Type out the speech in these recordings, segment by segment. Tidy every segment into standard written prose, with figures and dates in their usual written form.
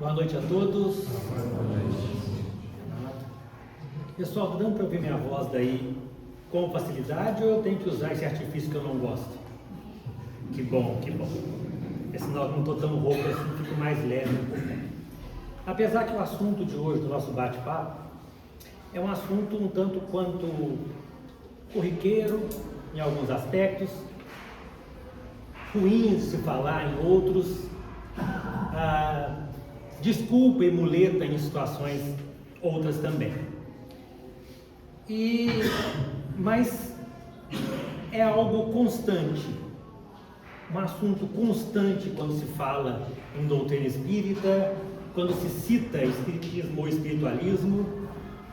Boa noite a todos. Pessoal, dando para ouvir minha voz daí com facilidade ou eu tenho que usar esse artifício que eu não gosto? Que bom, que bom. É sinal que não estou tão rouco assim, fico mais leve um pouco. Apesar que o assunto de hoje, do nosso bate-papo, é um assunto um tanto quanto corriqueiro em alguns aspectos, ruim de se falar em outros, desculpa e muleta em situações outras também. Mas é algo constante, um assunto constante quando se fala em doutrina espírita, quando se cita espiritismo ou espiritualismo,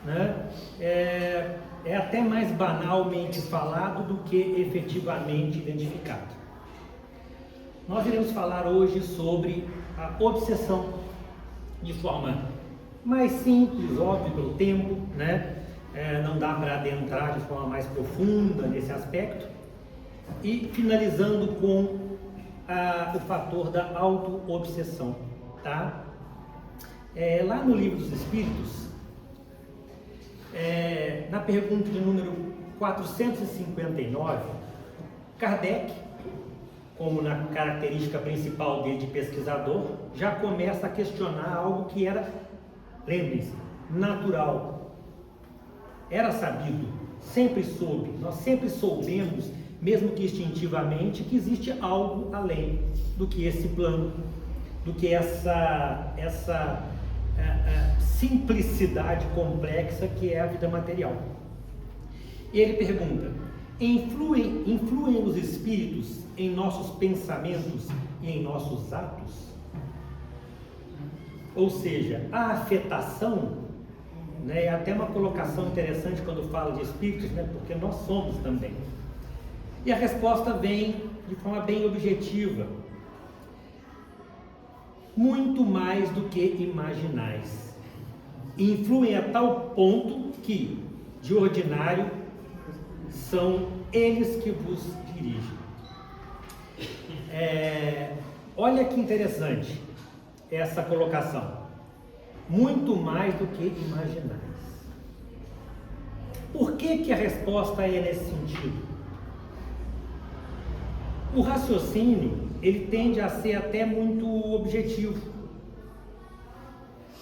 né? É até mais banalmente falado do que efetivamente identificado. Nós iremos falar hoje sobre a obsessão, de forma mais simples, óbvio, pelo tempo, né? Não dá para adentrar de forma mais profunda nesse aspecto, e finalizando com o fator da auto-obsessão, tá? Lá no Livro dos Espíritos, na pergunta de número 459, Kardec, como na característica principal dele de pesquisador, já começa a questionar algo que era, lembrem-se, natural. Era sabido, sempre soube, nós sempre soubemos, mesmo que instintivamente, que existe algo além do que esse plano, do que essa simplicidade complexa que é a vida material. E ele pergunta: influem os espíritos em nossos pensamentos e em nossos atos? Ou seja, a afetação, né, é até uma colocação interessante quando fala de espíritos, né, porque nós somos também. E a resposta vem de forma bem objetiva: muito mais do que imaginais. Influem a tal ponto que, de ordinário, são eles que vos dirigem. Olha que interessante essa colocação. Muito mais do que imaginais. Por que a resposta é nesse sentido? O raciocínio, ele tende a ser até muito objetivo.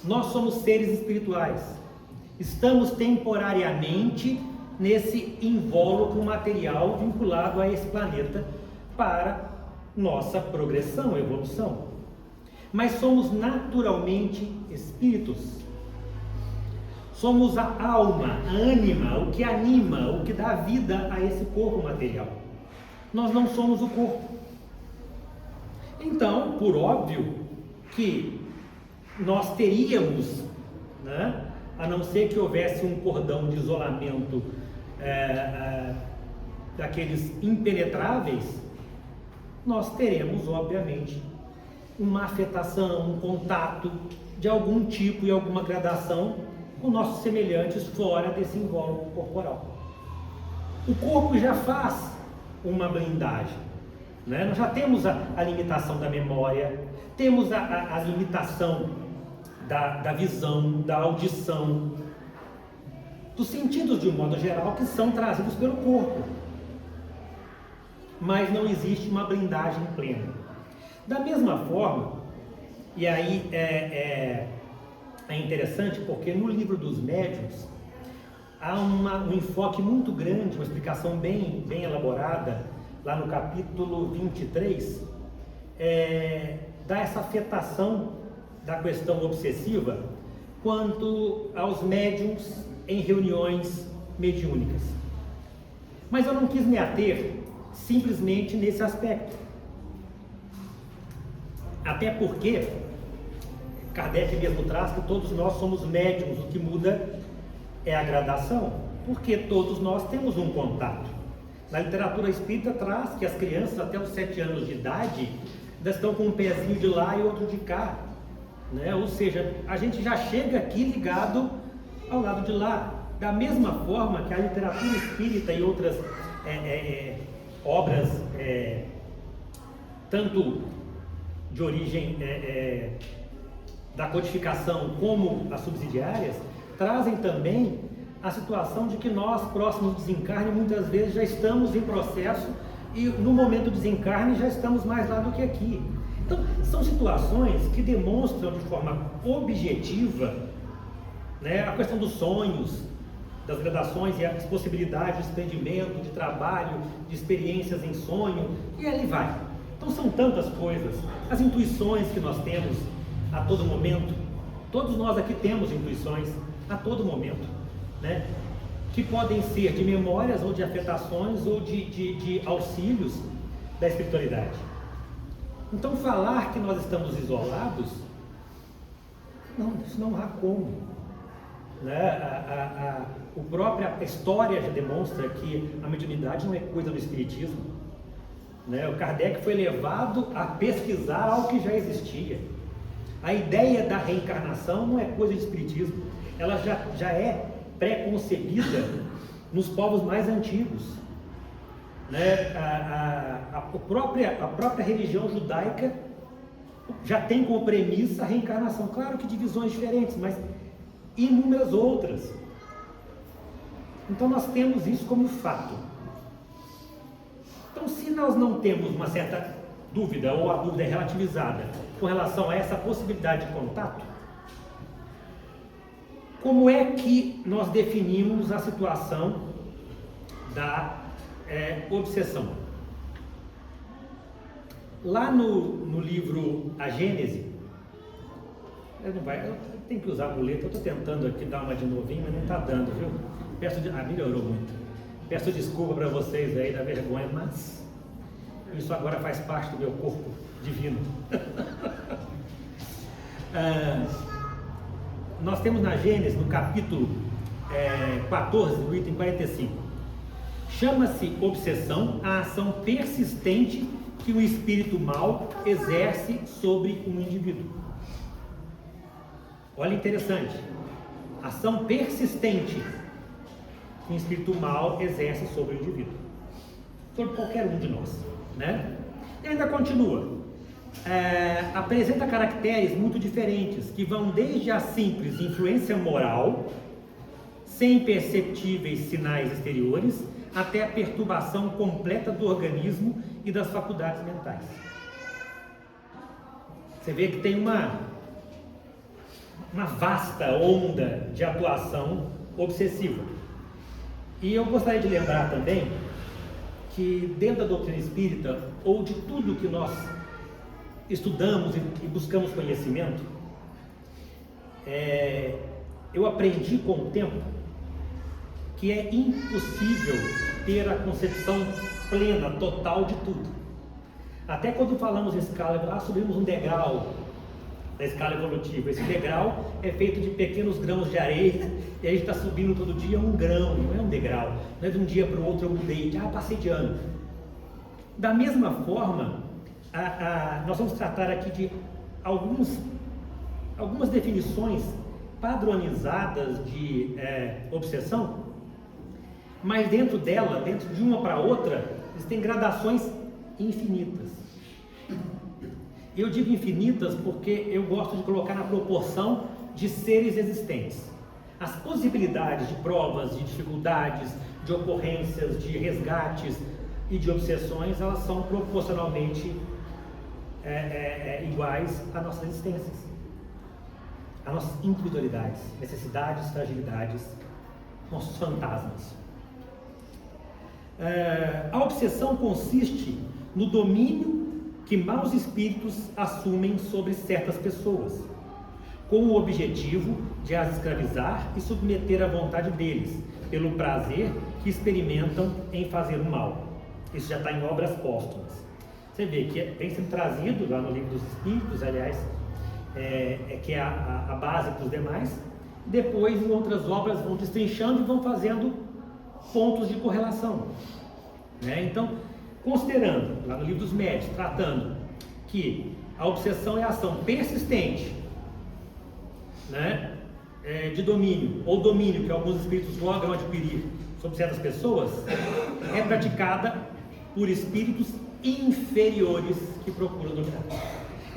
Nós somos seres espirituais. Estamos temporariamente nesse invólucro material vinculado a esse planeta para nossa progressão, evolução. Mas somos naturalmente espíritos. Somos a alma, a ânima, o que anima, o que dá vida a esse corpo material. Nós não somos o corpo. Então, por óbvio que nós teríamos, né, a não ser que houvesse um cordão de isolamento daqueles impenetráveis, nós teremos, obviamente, uma afetação, um contato de algum tipo e alguma gradação com nossos semelhantes fora desse invólucro corporal. O corpo já faz uma blindagem, né? Nós já temos a limitação da memória, temos a limitação da visão, da audição, dos sentidos de um modo geral que são trazidos pelo corpo, mas não existe uma blindagem plena. Da mesma forma, e aí é interessante porque no Livro dos Médiuns há um enfoque muito grande, uma explicação bem elaborada, lá no capítulo 23, dá essa afetação da questão obsessiva quanto aos médiuns em reuniões mediúnicas. Mas eu não quis me ater simplesmente nesse aspecto. Até porque Kardec mesmo traz que todos nós somos médiuns, o que muda é a gradação, porque todos nós temos um contato. Na literatura espírita traz que as crianças até os 7 anos de idade ainda estão com um pezinho de lá e outro de cá, né? Ou seja, a gente já chega aqui ligado ao lado de lá. Da mesma forma que a literatura espírita e outras obras, tanto de origem da codificação como as subsidiárias, trazem também a situação de que nós, próximos do desencarne, muitas vezes já estamos em processo e no momento do desencarne já estamos mais lá do que aqui. Então, são situações que demonstram de forma objetiva, né, a questão dos sonhos, das gradações e as possibilidades de desprendimento, de trabalho, de experiências em sonho, e ali vai. Então são tantas coisas, as intuições que nós temos a todo momento, todos nós aqui temos intuições a todo momento, né? Que podem ser de memórias ou de afetações ou de auxílios da espiritualidade. Então falar que nós estamos isolados, não, isso não há como, né? A própria história já demonstra que a mediunidade não é coisa do espiritismo, né? O Kardec foi levado a pesquisar algo que já existia. A ideia da reencarnação não é coisa de espiritismo, ela já é pré-concebida nos povos mais antigos, né? A própria religião judaica já tem como premissa a reencarnação, claro que de visões diferentes, mas inúmeras outras. Então nós temos isso como fato. Então, se nós não temos uma certa dúvida, ou a dúvida é relativizada com relação a essa possibilidade de contato, como é que nós definimos a situação da obsessão? Lá no livro A Gênese, eu tenho que usar a muleta, eu estou tentando aqui dar uma de novinho, mas não está dando, viu? Melhorou muito. Peço desculpa para vocês aí da vergonha, mas isso agora faz parte do meu corpo divino. Nós temos na Gênesis, no capítulo 14, no item 45, chama-se obsessão a ação persistente que o espírito mau exerce sobre um indivíduo. Olha, interessante, ação persistente que um espírito mau exerce sobre o indivíduo, sobre qualquer um de nós, né? E ainda continua, apresenta caracteres muito diferentes, que vão desde a simples influência moral, sem perceptíveis sinais exteriores, até a perturbação completa do organismo e das faculdades mentais. Você vê que tem uma vasta onda de atuação obsessiva. E eu gostaria de lembrar também que dentro da doutrina espírita, ou de tudo que nós estudamos e buscamos conhecimento, eu aprendi com o tempo que é impossível ter a concepção plena, total de tudo. Até quando falamos em escala, subimos um degrau da escala evolutiva. Esse degrau é feito de pequenos grãos de areia e a gente está subindo todo dia um grão, não é um degrau, não é de um dia para o outro eu mudei, passei de ano. Da mesma forma, nós vamos tratar aqui de algumas definições padronizadas de obsessão, mas dentro dela, dentro de uma para outra, existem gradações infinitas. Eu digo infinitas porque eu gosto de colocar na proporção de seres existentes. As possibilidades de provas, de dificuldades, de ocorrências, de resgates e de obsessões, elas são proporcionalmente iguais às nossas existências, às nossas individualidades, necessidades, fragilidades, nossos fantasmas. A obsessão consiste no domínio que maus espíritos assumem sobre certas pessoas, com o objetivo de as escravizar e submeter à vontade deles, pelo prazer que experimentam em fazer o mal. Isso já está em Obras Póstumas. Você vê que tem sido trazido lá no Livro dos Espíritos, aliás, que é a base para os demais. Depois, em outras obras, vão destrinchando e vão fazendo pontos de correlação, né? Então, considerando, lá no Livro dos Médiuns, tratando que a obsessão é a ação persistente, né, de domínio, ou domínio que alguns espíritos logram adquirir sobre certas pessoas, é praticada por espíritos inferiores que procuram dominar.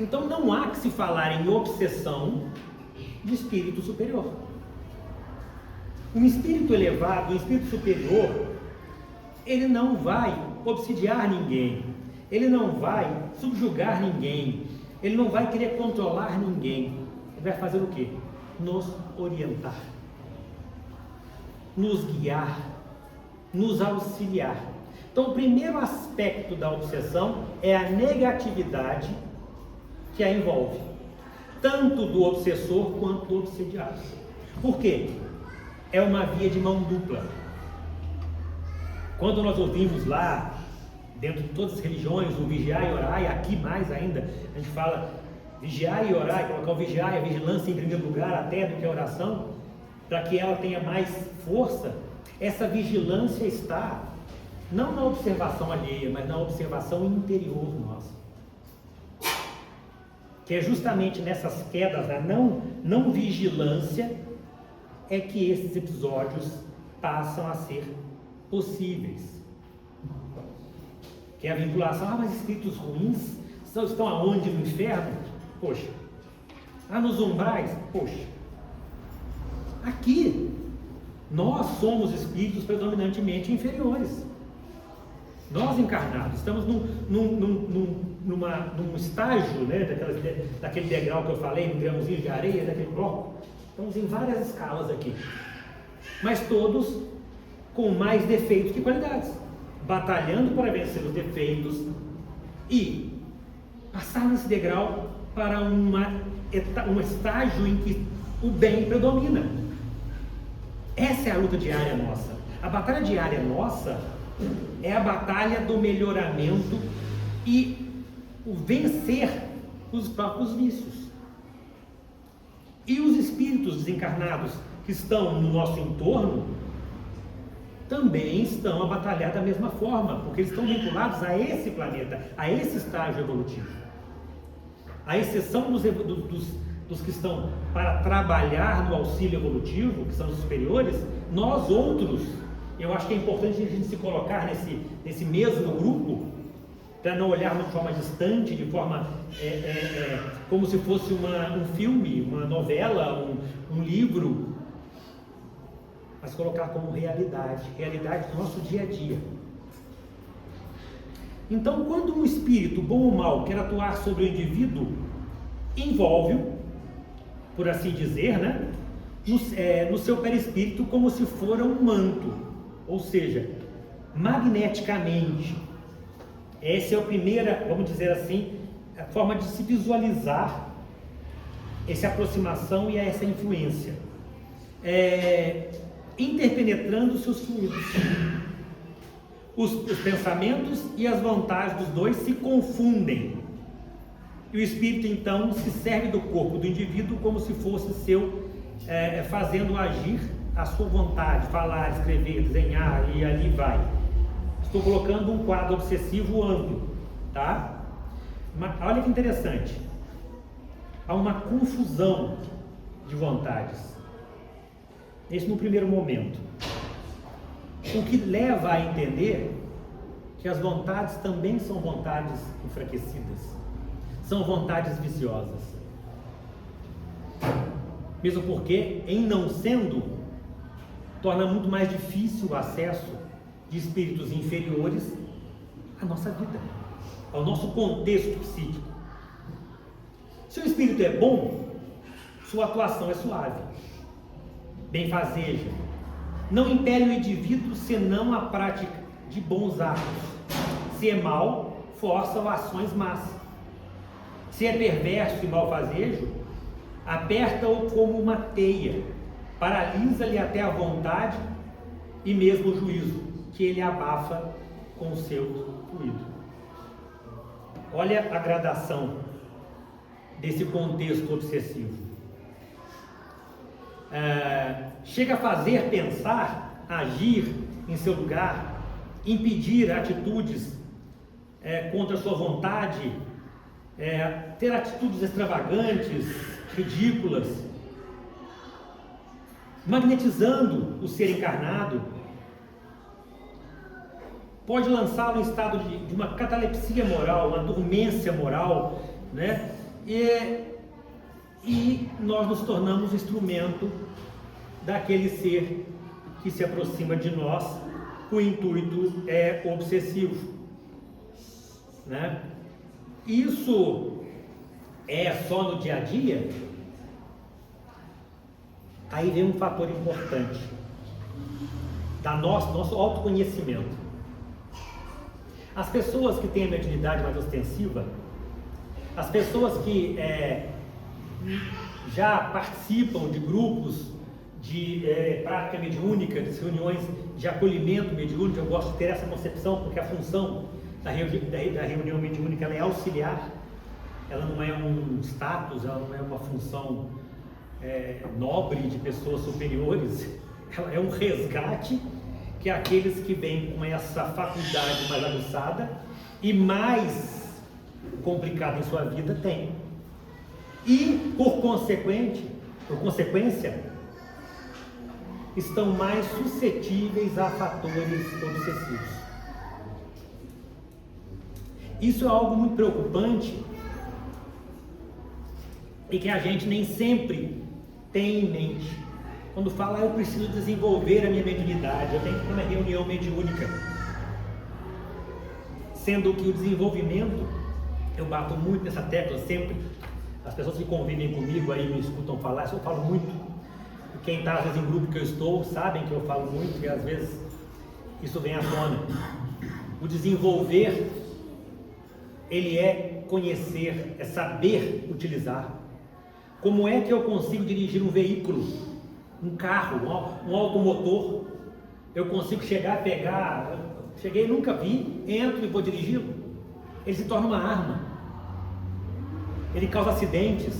Então não há que se falar em obsessão de espírito superior. Um espírito elevado, um espírito superior, ele não vai obsidiar ninguém, ele não vai subjugar ninguém, ele não vai querer controlar ninguém. Ele vai fazer o quê? Nos orientar, nos guiar, nos auxiliar. Então o primeiro aspecto da obsessão é a negatividade que a envolve, tanto do obsessor quanto do obsediado. Por quê? É uma via de mão dupla. Quando nós ouvimos lá, dentro de todas as religiões, o vigiar e orar, e aqui mais ainda, a gente fala vigiar e orar, colocar o vigiar e a vigilância em primeiro lugar até do que a oração, para que ela tenha mais força. Essa vigilância está não na observação alheia, mas na observação interior nossa, que é justamente nessas quedas da não vigilância é que esses episódios passam a ser possíveis. Que é a vinculação, mas espíritos ruins estão aonde? No inferno? Poxa. Nos umbrais? Poxa. Aqui, nós somos espíritos predominantemente inferiores. Nós encarnados, estamos num estágio, né, daquele degrau que eu falei, no grãozinho de areia, daquele bloco. Estamos em várias escalas aqui, mas todos com mais defeitos que qualidades, batalhando para vencer os defeitos e passar nesse degrau para um estágio em que o bem predomina. Essa é a luta diária nossa. A batalha diária nossa é a batalha do melhoramento e o vencer os próprios vícios. E os espíritos desencarnados que estão no nosso entorno também estão a batalhar da mesma forma, porque eles estão vinculados a esse planeta, a esse estágio evolutivo. À exceção dos que estão para trabalhar no auxílio evolutivo, que são os superiores, nós outros, eu acho que é importante a gente se colocar nesse mesmo grupo, para não olharmos de forma distante, de forma como se fosse um filme, uma novela, um livro, mas colocar como realidade do nosso dia a dia. Então, quando um espírito, bom ou mau, quer atuar sobre o indivíduo, envolve-o, por assim dizer, né, no seu perispírito, como se fora um manto, ou seja, magneticamente. Essa é a primeira, vamos dizer assim, a forma de se visualizar essa aproximação e essa influência. Interpenetrando seus fluidos. Os pensamentos e as vontades dos dois se confundem. E o espírito, então, se serve do corpo do indivíduo como se fosse seu, fazendo agir a sua vontade, falar, escrever, desenhar, e ali vai. Estou colocando um quadro obsessivo amplo, tá? Mas olha que interessante. Há uma confusão de vontades. Esse no primeiro momento. O que leva a entender que as vontades também são vontades enfraquecidas. São vontades viciosas. Mesmo porque, em não sendo, torna muito mais difícil o acesso de espíritos inferiores à nossa vida, ao nosso contexto psíquico. Se o espírito é bom, sua atuação é suave, benfazeja, não impele o indivíduo senão a prática de bons atos. Se é mau, força ações más. Se é perverso e malfazejo, aperta-o como uma teia, paralisa-lhe até a vontade e mesmo o juízo, que ele abafa com o seu fluido. Olha a gradação desse contexto obsessivo. Chega a fazer pensar, agir em seu lugar, impedir atitudes contra sua vontade, ter atitudes extravagantes, ridículas, magnetizando o ser encarnado, pode lançá-lo em estado de uma catalepsia moral, uma dormência moral, né? E nós nos tornamos instrumento daquele ser que se aproxima de nós, o intuito é obsessivo, né? Isso é só no dia a dia? Aí vem um fator importante, nosso autoconhecimento. As pessoas que têm a mediunidade mais ostensiva, as pessoas que já participam de grupos de prática mediúnica, de reuniões de acolhimento mediúnico, eu gosto de ter essa concepção, porque a função da reunião mediúnica ela é auxiliar, ela não é um status, ela não é uma função nobre de pessoas superiores, ela é um resgate que aqueles que vêm com essa faculdade mais aguçada e mais complicada em sua vida têm. E, por consequência, estão mais suscetíveis a fatores obsessivos. Isso é algo muito preocupante e que a gente nem sempre tem em mente. Quando fala, eu preciso desenvolver a minha mediunidade, eu tenho que ter uma reunião mediúnica. Sendo que o desenvolvimento, eu bato muito nessa tecla sempre, as pessoas que convivem comigo aí me escutam falar, isso eu falo muito. Quem está às vezes em grupo que eu estou, sabem que eu falo muito e às vezes isso vem à tona. O desenvolver, ele é conhecer, é saber utilizar. Como é que eu consigo dirigir um veículo, um carro, um automotor? Eu consigo chegar, cheguei, nunca vi, entro e vou dirigi-lo. Ele se torna uma arma. Ele causa acidentes.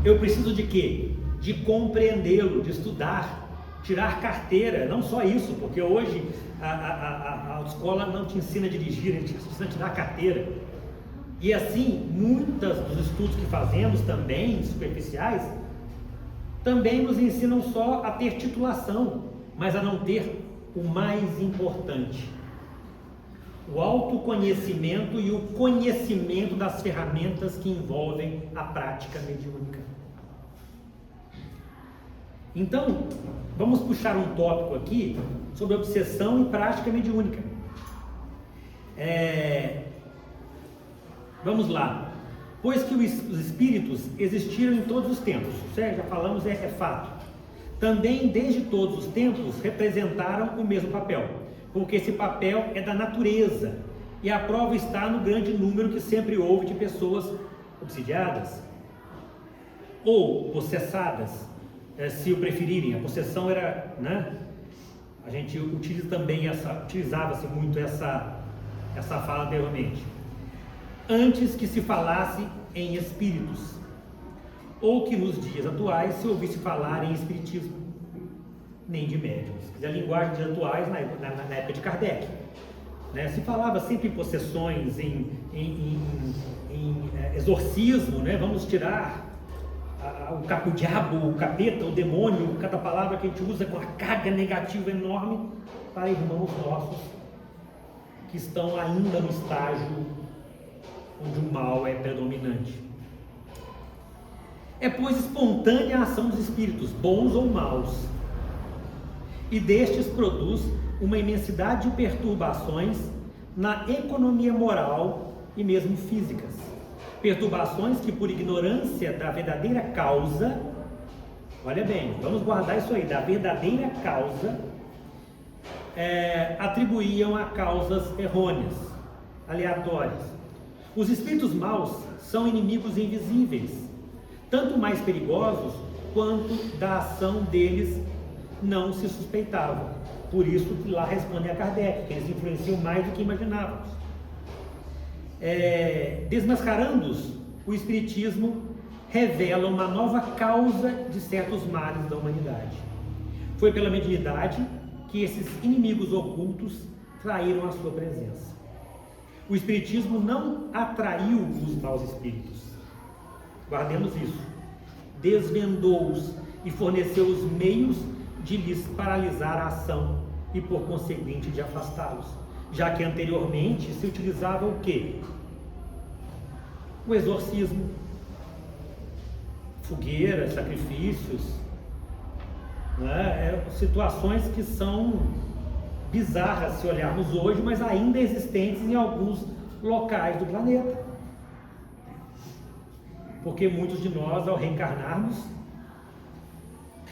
Eu preciso de quê? De compreendê-lo, de estudar, tirar carteira. Não só isso, porque hoje a autoescola não te ensina a dirigir, ele te ensina a tirar carteira. E assim, muitos dos estudos que fazemos também, superficiais, também nos ensinam só a ter titulação, mas a não ter o mais importante: o autoconhecimento e o conhecimento das ferramentas que envolvem a prática mediúnica. Então, vamos puxar um tópico aqui sobre obsessão e prática mediúnica. Vamos lá. Pois que os espíritos existiram em todos os tempos, certo? Já falamos, é fato. Também, desde todos os tempos, representaram o mesmo papel, porque esse papel é da natureza, e a prova está no grande número que sempre houve de pessoas obsidiadas ou possessadas, se o preferirem. A possessão era, né? A gente utilizava-se muito essa fala anteriormente. Antes que se falasse em espíritos, ou que nos dias atuais se ouvisse falar em espiritismo, nem de médiuns. A linguagem de atuais, na época de Kardec, né? Se falava sempre em possessões, em exorcismo, né? Vamos tirar o diabo, o capeta, o demônio, cada palavra que a gente usa com uma carga negativa enorme para irmãos nossos que estão ainda no estágio onde o mal é predominante. É, pois, espontânea a ação dos espíritos, bons ou maus, e destes produz uma imensidade de perturbações na economia moral e mesmo físicas. Perturbações que, por ignorância da verdadeira causa, olha bem, vamos guardar isso aí, da verdadeira causa, atribuíam a causas errôneas, aleatórias. Os espíritos maus são inimigos invisíveis, tanto mais perigosos quanto da ação deles não se suspeitava. Por isso que lá responde a Kardec, que eles influenciam mais do que imaginávamos. Desmascarando-os, o Espiritismo revela uma nova causa de certos males da humanidade. Foi pela mediunidade que esses inimigos ocultos traíram a sua presença. O Espiritismo não atraiu os maus espíritos, guardemos isso, desvendou-os e forneceu os meios de lhes paralisar a ação e, por conseguinte, de afastá-los, já que anteriormente se utilizava o quê? o exorcismo, fogueiras, sacrifícios, né? Situações que são bizarras se olharmos hoje, mas ainda existentes em alguns locais do planeta. Porque muitos de nós, ao reencarnarmos,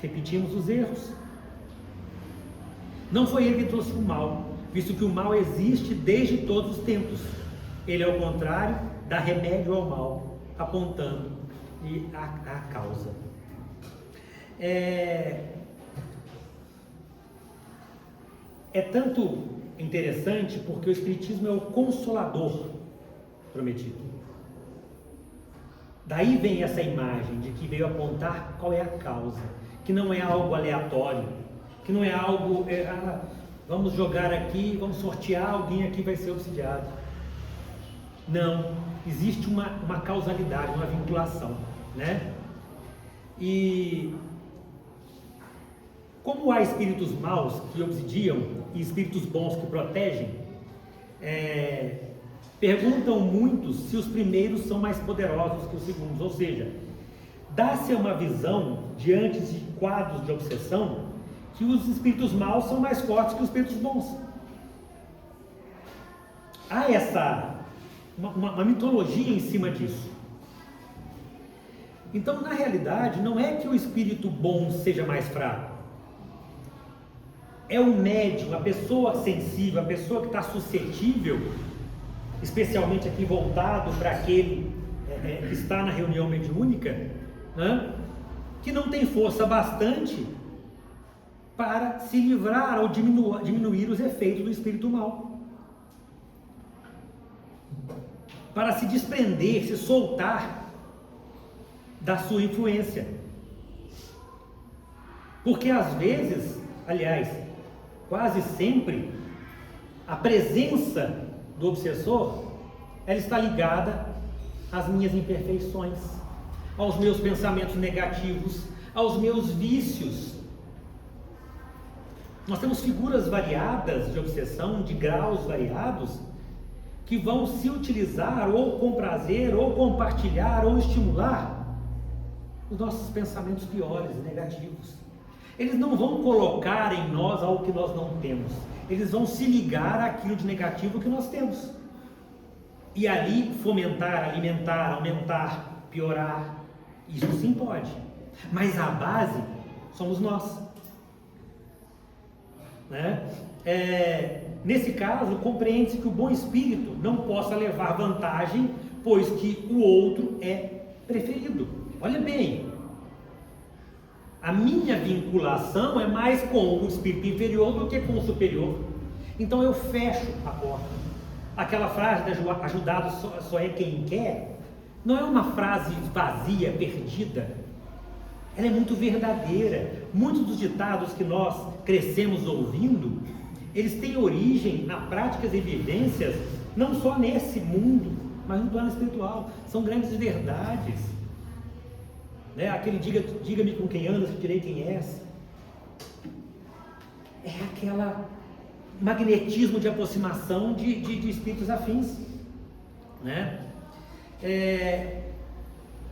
repetimos os erros. Não foi ele que trouxe o mal, visto que o mal existe desde todos os tempos. Ele, ao contrário, dá remédio ao mal, apontando a causa. É tanto interessante porque o Espiritismo é o consolador prometido. Daí vem essa imagem de que veio apontar qual é a causa, que não é algo aleatório, que não é algo, vamos jogar aqui, vamos sortear, alguém aqui vai ser obsidiado. Não, existe uma causalidade, uma vinculação, né? E como há espíritos maus que obsidiam e espíritos bons que protegem, perguntam muitos se os primeiros são mais poderosos que os segundos, ou seja, dá-se uma visão, diante de quadros de obsessão, que os espíritos maus são mais fortes que os espíritos bons. Há uma mitologia em cima disso. Então, na realidade, não é que o espírito bom seja mais fraco. É o médium, a pessoa sensível, a pessoa que está suscetível, especialmente aqui voltado para aquele que está na reunião mediúnica, né, que não tem força bastante para se livrar ou diminuir os efeitos do espírito mau, para se desprender, se soltar da sua influência. Porque às vezes, aliás, quase sempre, a presença do obsessor, ela está ligada às minhas imperfeições, aos meus pensamentos negativos, aos meus vícios. Nós temos figuras variadas de obsessão, de graus variados, que vão se utilizar ou com prazer, ou compartilhar, ou estimular os nossos pensamentos piores, negativos. Eles não vão colocar em nós algo que nós não temos. Eles vão se ligar àquilo de negativo que nós temos. E ali fomentar, alimentar, aumentar, piorar. Isso sim pode. Mas a base somos nós. Né? Nesse caso, compreende-se que o bom espírito não possa levar vantagem, pois que o outro é preferido. Olha bem. A minha vinculação é mais com o espírito inferior do que com o superior. Então eu fecho a porta. Aquela frase de ajudado só é quem quer, não é uma frase vazia, perdida. Ela é muito verdadeira. Muitos dos ditados que nós crescemos ouvindo, eles têm origem na práticas e vivências, não só nesse mundo, mas no plano espiritual. São grandes verdades. Aquele diga-me com quem andas, que direi quem és. É aquela magnetismo de aproximação de espíritos afins, né?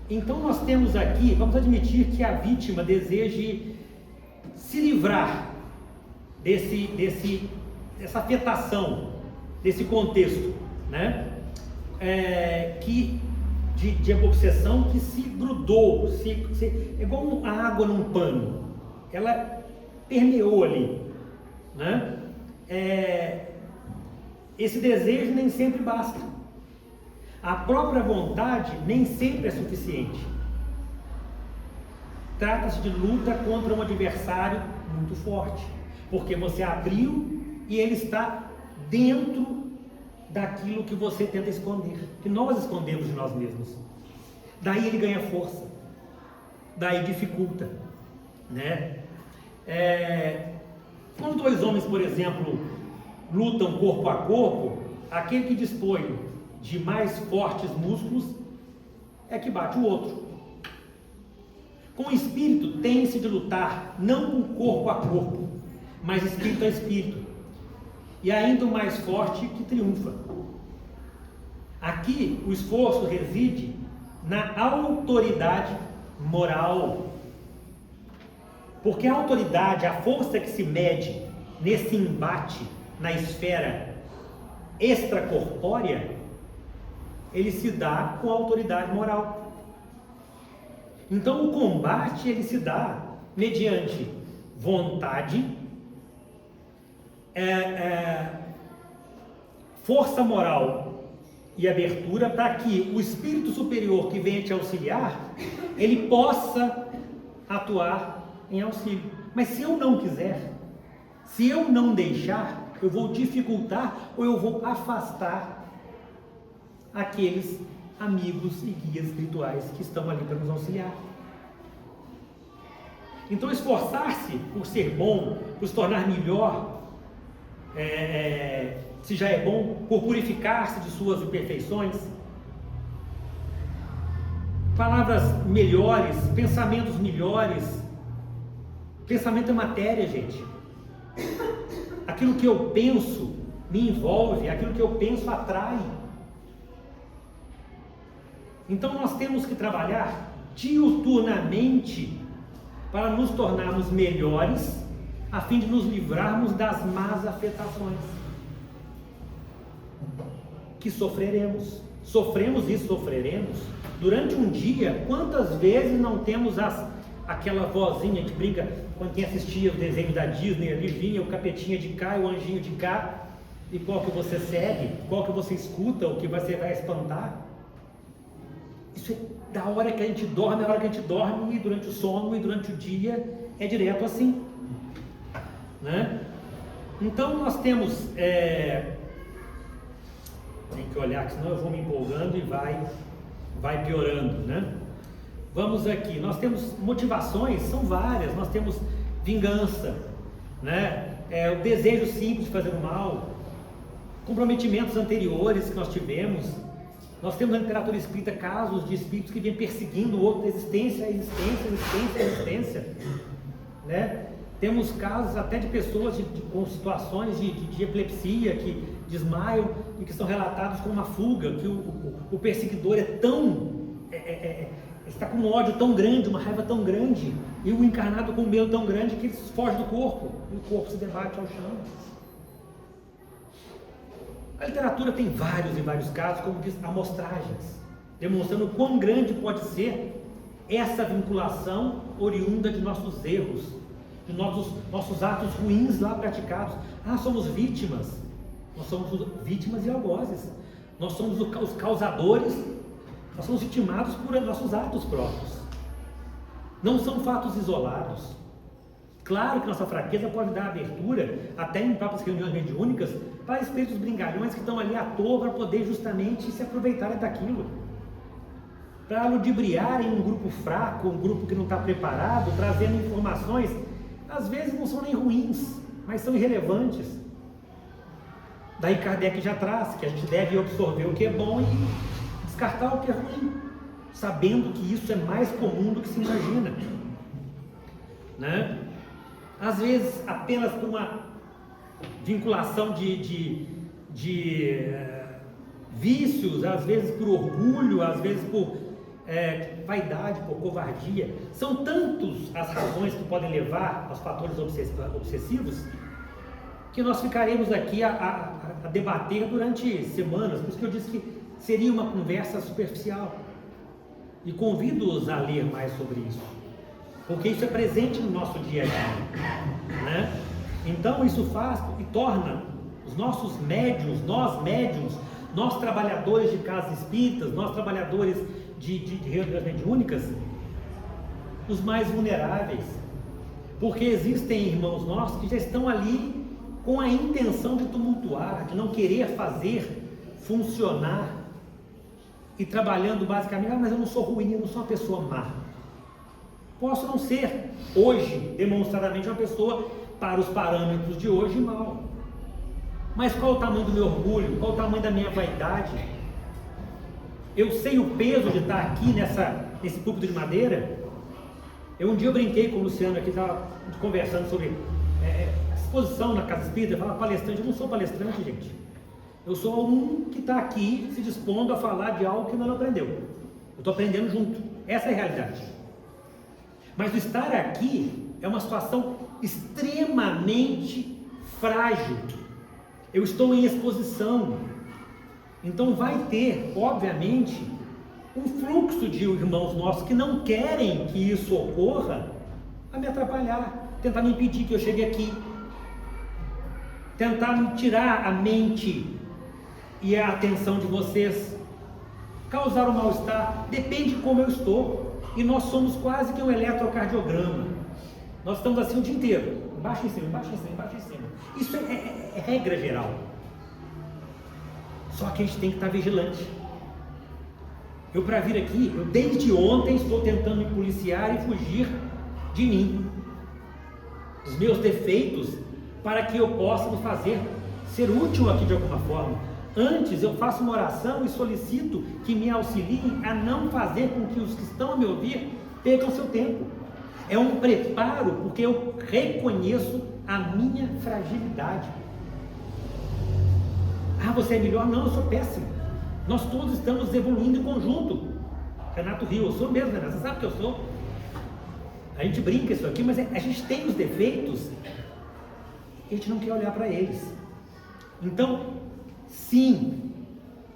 Então nós temos aqui, vamos admitir que a vítima deseje se livrar dessa afetação, desse contexto, né? De obsessão que se grudou, é igual a água num pano, ela permeou ali, né? Esse desejo nem sempre basta, a própria vontade nem sempre é suficiente. Trata-se de luta contra um adversário muito forte, porque você abriu e ele está dentro daquilo que você tenta esconder, que nós escondemos de nós mesmos. Daí ele ganha força, daí dificulta, né? Quando dois homens, por exemplo, lutam corpo a corpo, aquele que dispõe de mais fortes músculos é que bate o outro. Com o espírito tem-se de lutar não com corpo a corpo, mas espírito a espírito, e ainda o mais forte que triunfa. Aqui o esforço reside na autoridade moral. Porque a autoridade, a força que se mede nesse embate na esfera extracorpórea, ele se dá com a autoridade moral. Então o combate ele se dá mediante vontade, força moral e abertura, para que o espírito superior que venha te auxiliar, ele possa atuar em auxílio. Mas se eu não quiser, se eu não deixar, eu vou dificultar ou eu vou afastar aqueles amigos e guias espirituais que estão ali para nos auxiliar. Então esforçar-se por ser bom, por se tornar melhor, se já é bom, por purificar-se de suas imperfeições, palavras melhores, pensamentos melhores. Pensamento é matéria, gente. Aquilo que eu penso me envolve, aquilo que eu penso atrai. Então nós temos que trabalhar diuturnamente para nos tornarmos melhores, a fim de nos livrarmos das más afetações que sofreremos. Sofremos e sofreremos. Durante um dia, quantas vezes não temos aquela vozinha que brinca, quando quem assistia o desenho da Disney, ali vinha o capetinha de cá e o anjinho de cá, e qual que você segue, qual que você escuta, o que você vai espantar. Isso é da hora que a gente dorme, a hora que a gente dorme, e durante o sono e durante o dia, é direto assim, né? Então nós temos, tem que olhar, senão eu vou me empolgando e vai piorando, né? Vamos aqui, nós temos motivações, são várias, nós temos vingança, né? O desejo simples de fazer o mal, comprometimentos anteriores que nós tivemos. Nós temos na literatura espírita casos de espíritos que vêm perseguindo o outro, existência, né? Temos casos até de pessoas com situações de epilepsia, que desmaiam e que são relatados como uma fuga, que o perseguidor é tão... está com um ódio tão grande, uma raiva tão grande, e o encarnado com um medo tão grande que ele foge do corpo, e o corpo se debate ao chão. A literatura tem vários e vários casos, como diz, amostragens, demonstrando o quão grande pode ser essa vinculação oriunda de nossos erros, de nossos atos ruins lá praticados. Somos vítimas. Nós somos vítimas e algozes. Nós somos os causadores. Nós somos vitimados por nossos atos próprios. Não são fatos isolados. Claro que nossa fraqueza pode dar abertura, até em próprias reuniões mediúnicas, para espíritos brincalhões que estão ali à toa para poder justamente se aproveitarem daquilo. Para ludibriarem um grupo fraco, um grupo que não está preparado, trazendo informações, às vezes não são nem ruins, mas são irrelevantes. Daí Kardec já traz que a gente deve absorver o que é bom e descartar o que é ruim, sabendo que isso é mais comum do que se imagina, né? Às vezes apenas por uma vinculação de vícios, às vezes por orgulho, às vezes por vaidade, por covardia. São tantas as razões que podem levar aos fatores obsessivos, que nós ficaremos aqui a debater durante semanas. Por isso que eu disse que seria uma conversa superficial, e convido-os a ler mais sobre isso, porque isso é presente no nosso dia a dia, né? Então isso faz e torna os nossos médiuns, nós trabalhadores de casas espíritas, nós trabalhadores de reuniões mediúnicas, os mais vulneráveis, porque existem irmãos nossos que já estão ali com a intenção de tumultuar, de não querer fazer funcionar, e trabalhando basicamente, mas eu não sou ruim, eu não sou uma pessoa má. Posso não ser hoje, demonstradamente, uma pessoa, para os parâmetros de hoje, mal. Mas qual o tamanho do meu orgulho? Qual o tamanho da minha vaidade? Eu sei o peso de estar aqui nesse púlpito de madeira? Um dia eu brinquei com o Luciano aqui, estava conversando sobre exposição na casa espírita. Eu falava palestrante, eu não sou palestrante, gente. Eu sou um que está aqui se dispondo a falar de algo que não aprendeu. Eu estou aprendendo junto. Essa é a realidade. Mas o estar aqui é uma situação extremamente frágil. Eu estou em exposição. Então vai ter, obviamente, um fluxo de irmãos nossos que não querem que isso ocorra a me atrapalhar, tentar me impedir que eu chegue aqui, tentar me tirar a mente e a atenção de vocês, causar um mal-estar. Depende de como eu estou. E nós somos quase que um eletrocardiograma. Nós estamos assim o dia inteiro, embaixo em cima, embaixo em cima, embaixo em cima. Isso é regra geral. Só que a gente tem que estar vigilante. Eu, para vir aqui, eu desde ontem estou tentando me policiar e fugir de mim, dos meus defeitos, para que eu possa me fazer ser útil aqui de alguma forma. Antes eu faço uma oração e solicito que me auxiliem a não fazer com que os que estão a me ouvir percam seu tempo. É um preparo, porque eu reconheço a minha fragilidade. Ah, você é melhor? Não, eu sou péssimo. Nós todos estamos evoluindo em conjunto. Renato Rio, eu sou mesmo, Renato, você sabe que eu sou. A gente brinca isso aqui, mas a gente tem os defeitos e a gente não quer olhar para eles. Então, sim,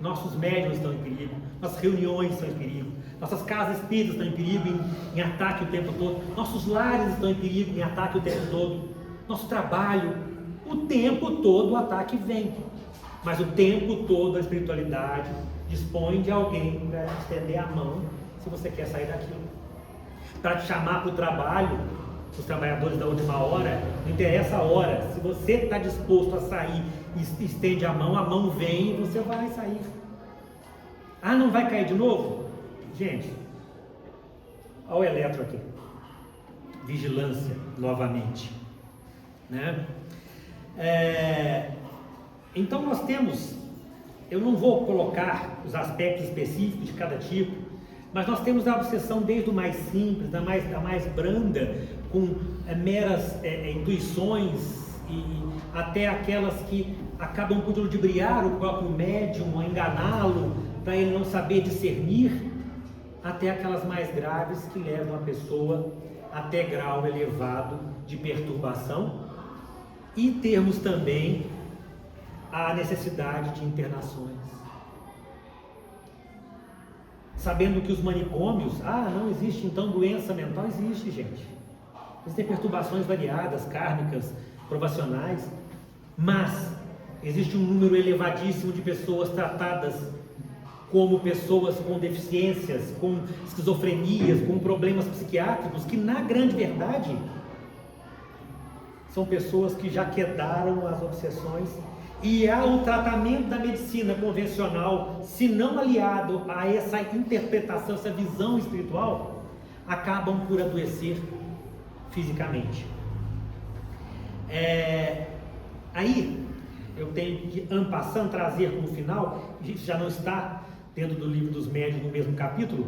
nossos médiuns estão em perigo, nossas reuniões estão em perigo, nossas casas espíritas estão em perigo, em ataque o tempo todo, nossos lares estão em perigo, em ataque o tempo todo, nosso trabalho, o tempo todo o ataque vem, mas o tempo todo a espiritualidade dispõe de alguém para estender a mão se você quer sair daquilo, para te chamar para o trabalho. Os trabalhadores da última hora, não interessa a hora, se você está disposto a sair e estende a mão vem e você vai sair. Ah, não vai cair de novo? Gente, olha o eletro aqui, vigilância novamente, né? Então nós temos, eu não vou colocar os aspectos específicos de cada tipo, mas nós temos a obsessão desde o mais simples, da mais branda, com meras intuições, e até aquelas que acabam por ludibriar o próprio médium, a enganá-lo, para ele não saber discernir, até aquelas mais graves que levam a pessoa até grau elevado de perturbação, e termos também a necessidade de internações. Sabendo que os manicômios, não existe então doença mental? Existe, gente. Existem perturbações variadas, kármicas, provacionais, mas existe um número elevadíssimo de pessoas tratadas como pessoas com deficiências, com esquizofrenias, com problemas psiquiátricos, que na grande verdade são pessoas que já quedaram as obsessões. E há o tratamento da medicina convencional, se não aliado a essa interpretação, essa visão espiritual, acabam por adoecer fisicamente. Aí eu tenho que, en passant, trazer como final, a gente já não está dentro do livro dos médiuns no mesmo capítulo,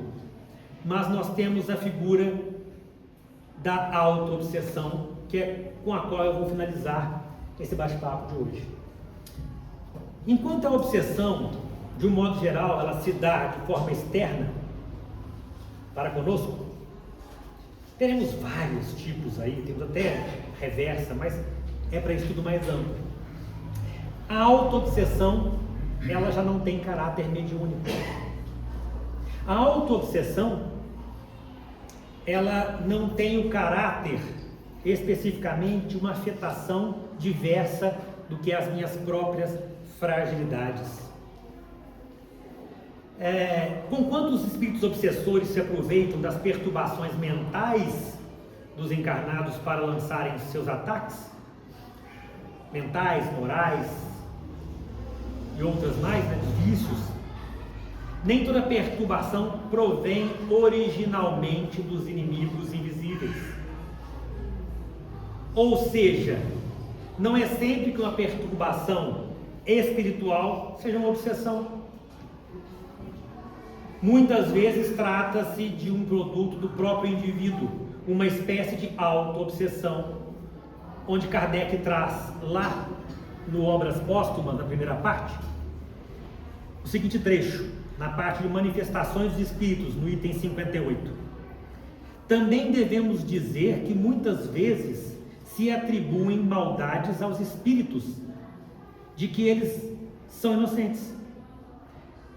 mas nós temos a figura da auto-obsessão, que é com a qual eu vou finalizar esse bate-papo de hoje. Enquanto a obsessão, de um modo geral, ela se dá de forma externa para conosco, teremos vários tipos aí, temos até reversa, mas é para estudo mais amplo. A auto-obsessão, ela já não tem caráter mediúnico. A auto-obsessão, ela não tem o caráter especificamente de uma afetação diversa do que as minhas próprias fragilidades. Conquanto os espíritos obsessores se aproveitam das perturbações mentais dos encarnados para lançarem seus ataques mentais, morais e outras mais, dos vícios, nem toda perturbação provém originalmente dos inimigos invisíveis. Ou seja, não é sempre que uma perturbação espiritual seja uma obsessão. Muitas vezes trata-se de um produto do próprio indivíduo, uma espécie de auto-obsessão, onde Kardec traz lá no Obras Póstumas, na primeira parte, o seguinte trecho, na parte de manifestações dos espíritos, no item 58. Também devemos dizer que muitas vezes se atribuem maldades aos espíritos, de que eles são inocentes.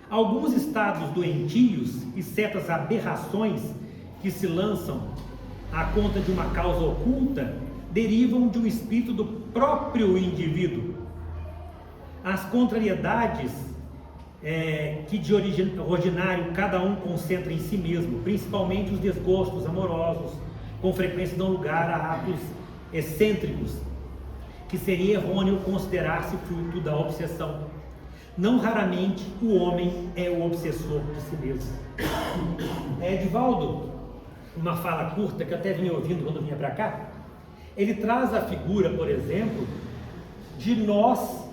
Alguns estados doentios e certas aberrações que se lançam à conta de uma causa oculta derivam de um espírito do próprio indivíduo. As contrariedades que de ordinário cada um concentra em si mesmo, principalmente os desgostos amorosos, com frequência dão lugar a atos excêntricos, que seria errôneo considerar-se fruto da obsessão. Não raramente o homem é o obsessor de si mesmo. Edivaldo, uma fala curta que eu até vinha ouvindo quando vinha para cá, ele traz a figura, por exemplo, de nós,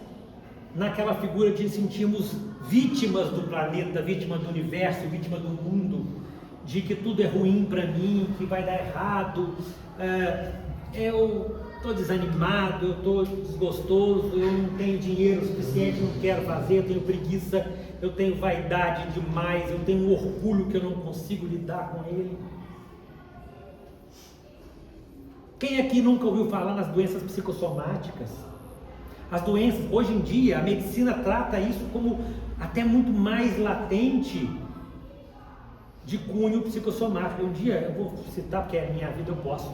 naquela figura de sentirmos vítimas do planeta, vítimas do universo, vítimas do mundo, de que tudo é ruim para mim, que vai dar errado, eu estou desanimado, eu estou desgostoso, eu não tenho dinheiro suficiente, não quero fazer, eu tenho preguiça, eu tenho vaidade demais, eu tenho um orgulho que eu não consigo lidar com ele. Quem aqui nunca ouviu falar nas doenças psicossomáticas? As doenças, hoje em dia, a medicina trata isso como até muito mais latente de cunho psicossomático. Um dia, eu vou citar porque é a minha vida, eu posso.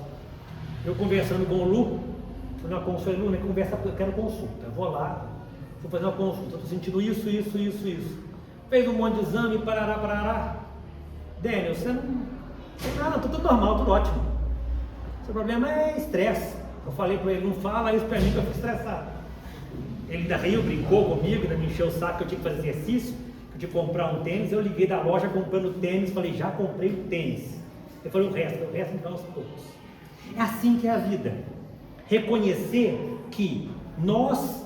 Eu conversando com o Lu, na consulta, Lu, conversa, eu quero consulta. Eu vou lá, vou fazer uma consulta, estou sentindo isso. Fez um monte de exame, parará. Daniel, você não tem nada, estou tudo normal, tudo ótimo. Seu problema é estresse. Eu falei para ele, não fala isso para mim que eu fico estressado. Ele ainda riu, brincou comigo, ainda me encheu o saco que eu tinha que fazer exercício, que eu tinha que comprar um tênis. Eu liguei da loja comprando tênis, falei, já comprei o tênis. Ele falou, o resto então aos poucos. É assim que é a vida. Reconhecer que nós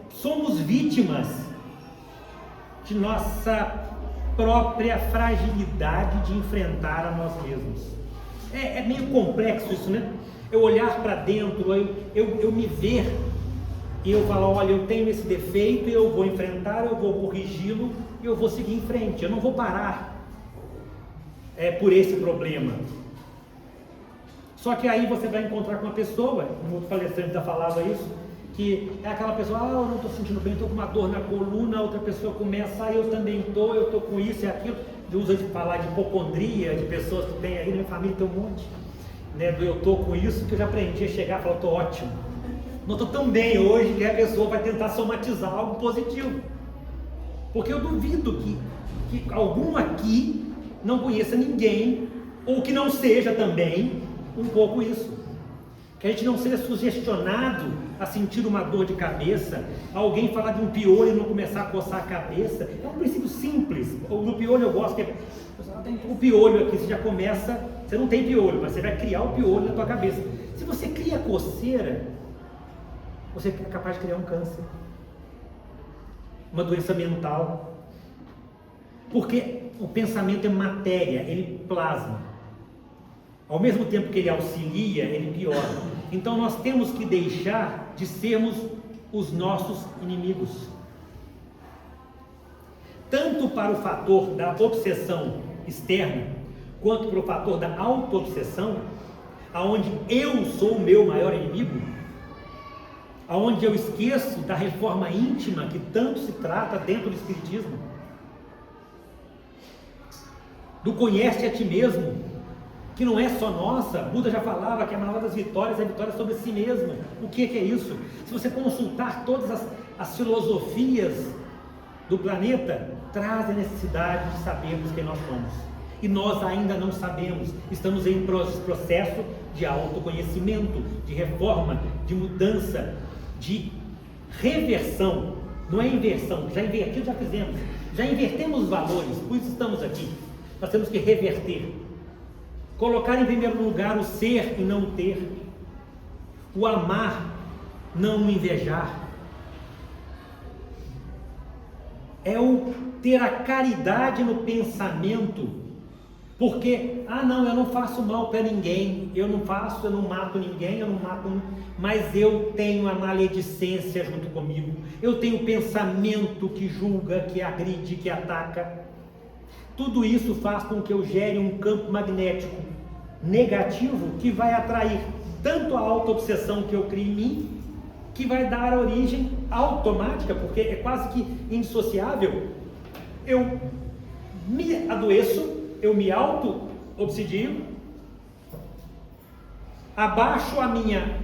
somos vítimas de nossa própria fragilidade de enfrentar a nós mesmos. É meio complexo isso, né? Eu olhar para dentro, eu me ver e eu falar, olha, eu tenho esse defeito, eu vou enfrentar, eu vou corrigi-lo e eu vou seguir em frente. Eu não vou parar por esse problema. Só que aí você vai encontrar com uma pessoa, um outro palestrante já falava isso, que é aquela pessoa, eu não estou sentindo bem, estou com uma dor na coluna, outra pessoa começa, eu também estou com isso e aquilo, usa de falar de hipocondria, de pessoas que tem aí, na minha família tem um monte, né, do eu estou com isso, que eu já aprendi a chegar e falar, estou ótimo, não estou tão bem hoje, que a pessoa vai tentar somatizar algo positivo, porque eu duvido que algum aqui não conheça ninguém, ou que não seja também um pouco isso, que a gente não seja sugestionado a sentir uma dor de cabeça, alguém falar de um piolho e não começar a coçar a cabeça. É um princípio simples. No piolho eu gosto, que tem o piolho aqui, você já começa, você não tem piolho, mas você vai criar o piolho na tua cabeça. Se você cria coceira, você é capaz de criar um câncer, uma doença mental, porque o pensamento é matéria, ele plasma. Ao mesmo tempo que ele auxilia, ele piora. Então nós temos que deixar de sermos os nossos inimigos. Tanto para o fator da obsessão externa, quanto para o fator da auto-obsessão, aonde eu sou o meu maior inimigo, aonde eu esqueço da reforma íntima que tanto se trata dentro do Espiritismo, do conhece a ti mesmo, que não é só nossa. Buda já falava que a maior das vitórias é a vitória sobre si mesmo. O que é isso? Se você consultar todas as filosofias do planeta, traz a necessidade de sabermos quem nós somos. E nós ainda não sabemos. Estamos em processo de autoconhecimento, de reforma, de mudança, de reversão. Não é inversão. Já invertimos, já fizemos. Já invertemos os valores, por isso estamos aqui. Nós temos que reverter. Colocar em primeiro lugar o ser e não o ter, o amar, não o invejar, é o ter a caridade no pensamento, Porque, não, eu não faço mal para ninguém, eu não mato ninguém, mas eu tenho a maledicência junto comigo, eu tenho pensamento que julga, que agride, que ataca. Tudo isso faz com que eu gere um campo magnético negativo que vai atrair tanto a auto-obsessão que eu crio em mim, que vai dar origem automática, porque é quase que indissociável. Eu me adoeço, eu me auto-obsidio, abaixo a minha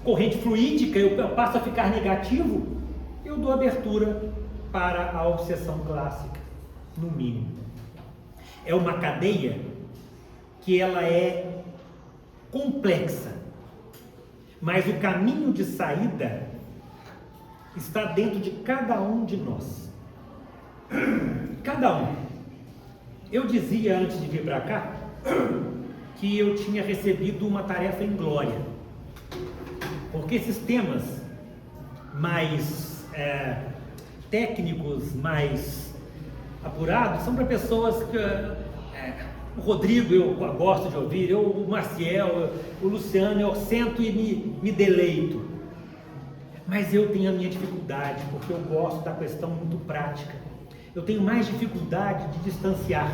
corrente fluídica, eu passo a ficar negativo, eu dou abertura para a obsessão clássica, no mínimo. É uma cadeia que ela é complexa, mas o caminho de saída está dentro de cada um de nós. Cada um. Eu dizia antes de vir para cá que eu tinha recebido uma tarefa em glória, porque esses temas mais técnicos, mais apurados, são para pessoas que o Rodrigo eu gosto de ouvir, o Maciel, o Luciano, eu sento e me deleito. Mas eu tenho a minha dificuldade, porque eu gosto da questão muito prática. Eu tenho mais dificuldade de distanciar.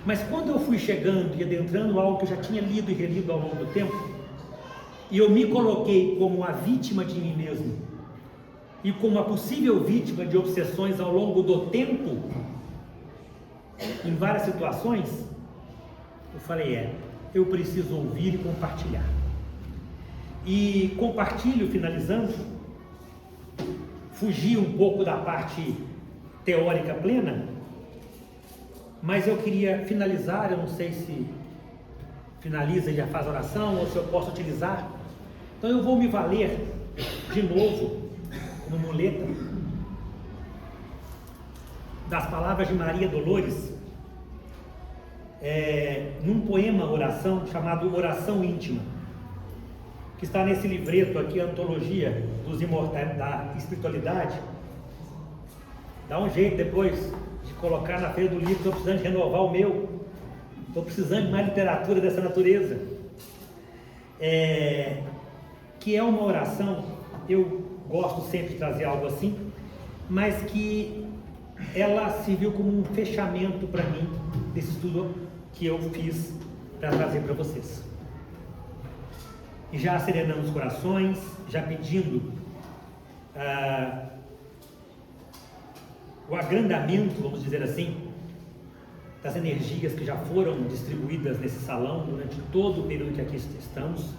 Mas quando eu fui chegando e adentrando algo que eu já tinha lido e relido ao longo do tempo, e eu me coloquei como a vítima de mim mesmo, e como a possível vítima de obsessões ao longo do tempo, em várias situações, eu falei, eu preciso ouvir e compartilhar. E compartilho, finalizando, fugi um pouco da parte teórica plena, mas eu queria finalizar, eu não sei se finaliza e já faz oração, ou se eu posso utilizar, então eu vou me valer de novo, como muleta, das palavras de Maria Dolores, num poema oração chamado Oração Íntima, que está nesse livreto aqui, Antologia dos Imortais da Espiritualidade. Dá um jeito depois de colocar na feira do livro, estou precisando de renovar o meu, estou precisando de mais literatura dessa natureza. Que é uma oração, eu gosto sempre de trazer algo assim, mas que ela serviu como um fechamento para mim desse estudo que eu fiz para trazer para vocês. E já serenando os corações, já pedindo o agrandamento, vamos dizer assim, das energias que já foram distribuídas nesse salão durante todo o período que aqui estamos,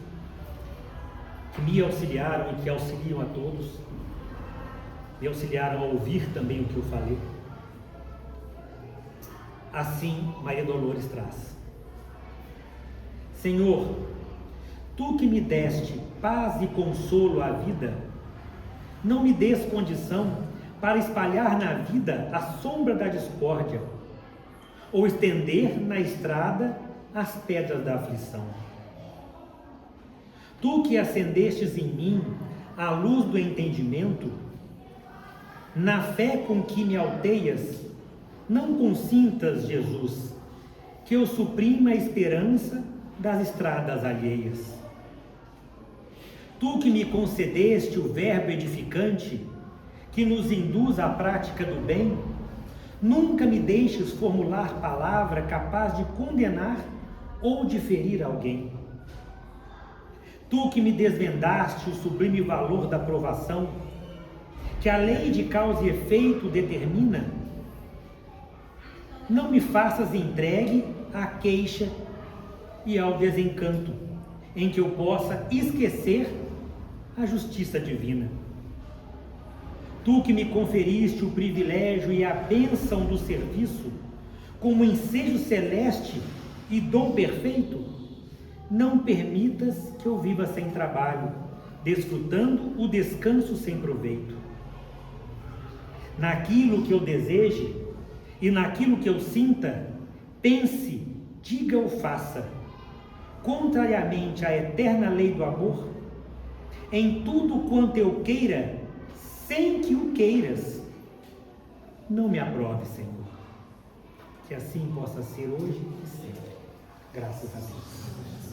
que me auxiliaram e que auxiliam a todos, me auxiliaram a ouvir também o que eu falei. Assim, Maria Dolores traz: Senhor, Tu que me deste paz e consolo à vida, não me des condição para espalhar na vida a sombra da discórdia, ou estender na estrada as pedras da aflição. Tu que acendestes em mim a luz do entendimento, na fé com que me alteias, não consintas, Jesus, que eu suprima a esperança das estradas alheias. Tu que me concedeste o verbo edificante, que nos induz à prática do bem, nunca me deixes formular palavra capaz de condenar ou de ferir alguém. Tu que me desvendaste o sublime valor da provação, que a lei de causa e efeito determina, não me faças entregue à queixa e ao desencanto, em que eu possa esquecer a justiça divina. Tu que me conferiste o privilégio e a bênção do serviço, como ensejo celeste e dom perfeito, não permitas que eu viva sem trabalho, desfrutando o descanso sem proveito. Naquilo que eu deseje e naquilo que eu sinta, pense, diga ou faça, contrariamente à eterna lei do amor, em tudo quanto eu queira, sem que o queiras, não me aprove, Senhor. Que assim possa ser hoje e sempre. Graças a Deus.